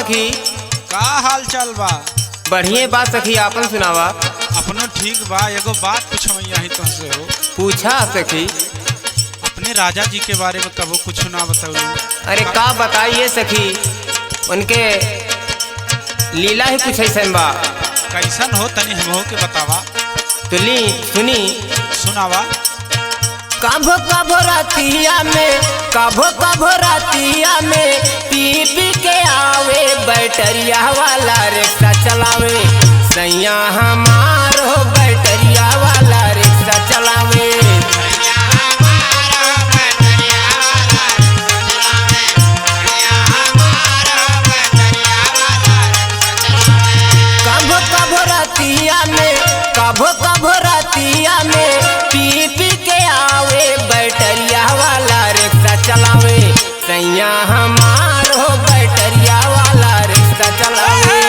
सखी। का हाल चाल बा? बढ़िया बात सखी, आपन सुनावा। अपनो ठीक बा। एगो बात पूछमैया ही तुमसे हो। पूछा सखी। अपने राजा जी के बारे में कबो कुछ ना बताऊँ? अरे का बताइए सखी, उनके लीला ही कुछ ऐसा बा। कैसन हो तनी हमहो के बतावा। तो ली सुनी। सुनावा। कभो कभो रातिया में, कभो कभो रातिया में पी पी के आवे बैटरिया वाला रिक्शा चलावे। सैया हमार हो बैटरिया वाला रिक्शा चलावे। कभो कभो रातिया में, कभो कभो रातिया में पी पी के आवे बैटरिया वाला रिक्शा चलावे। सैया हमार हो बैटरिया वाला रिक्शा चलावे।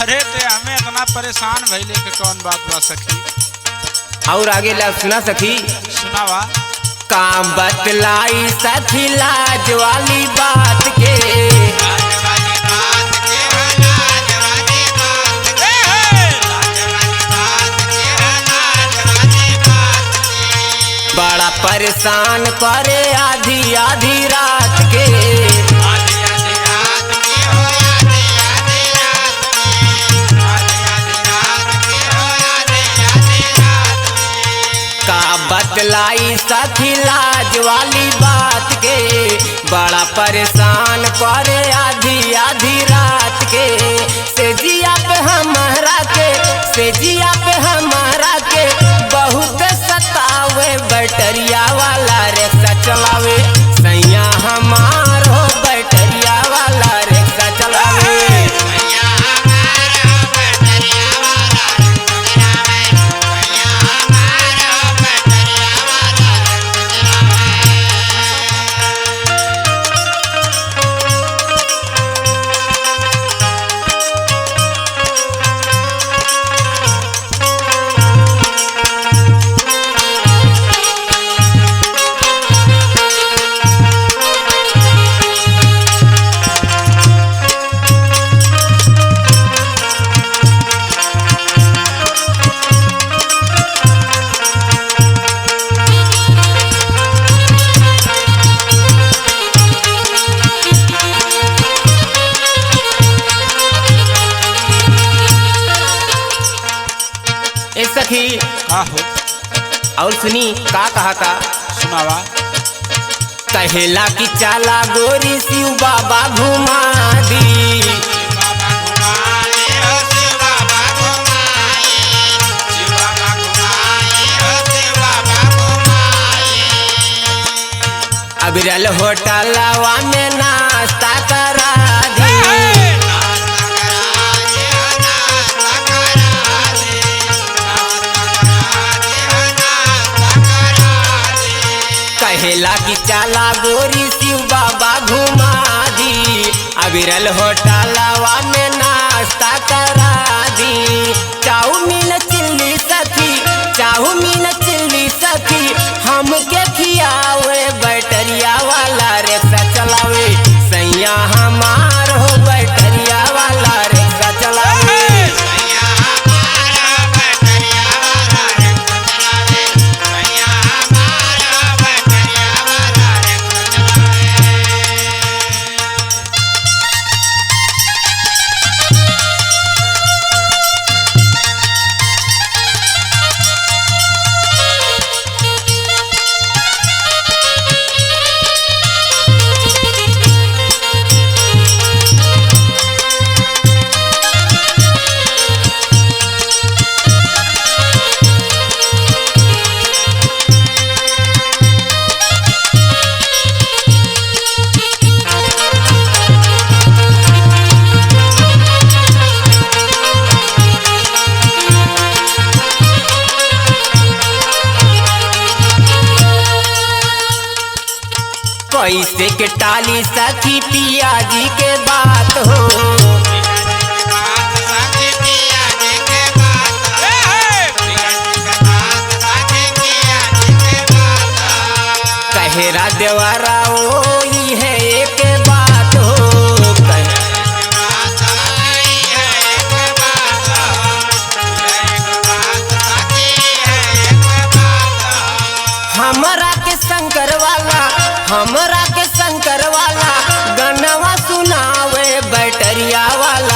अरे ते हमें इतना परेशान भइले के कौन बात बा सखी? और आगे ला सुना सखी। सुनावा। का बतलाई सखी लाज वाली बात के। बड़ा परेशान करे आधी आधी रात के। का बतलाई सखी लाज वाली बात के। बड़ा परेशान करे आधी आधी रात के। सेजिया पे हमारा के, सेजिया पे हमारा के बहुत सतावे बैटरिया वाला रिक्शा चलावे। सैया हमार हो बैटरिया वाला रिक्शा चलावे। ए सखी। का हो? और सुनी का कहा था। सुनावा। कहेला की चाला गोरी शिव बाबा घुमा दी। अबिरल होटलवा में नाश्ता करा दी। कहेला की चाला गोरी शिव बाबा घुमा दी। अबिरल होटलवा में नाश्ता करा दी। चाउमीन चिल्ली सखी, चाउमीन चिल्ली सखी हमके खियावे बैटरिया वाला रिक्शा चलावे। सैया हमार हो बैटरिया वाला रिक्शा चलावे। कैसे के टाली सखी पिया जी के बात हो। देवरा ओई है एक बात हो हमरा के शंकर वाला गनवा सुनावे बैटरिया वाला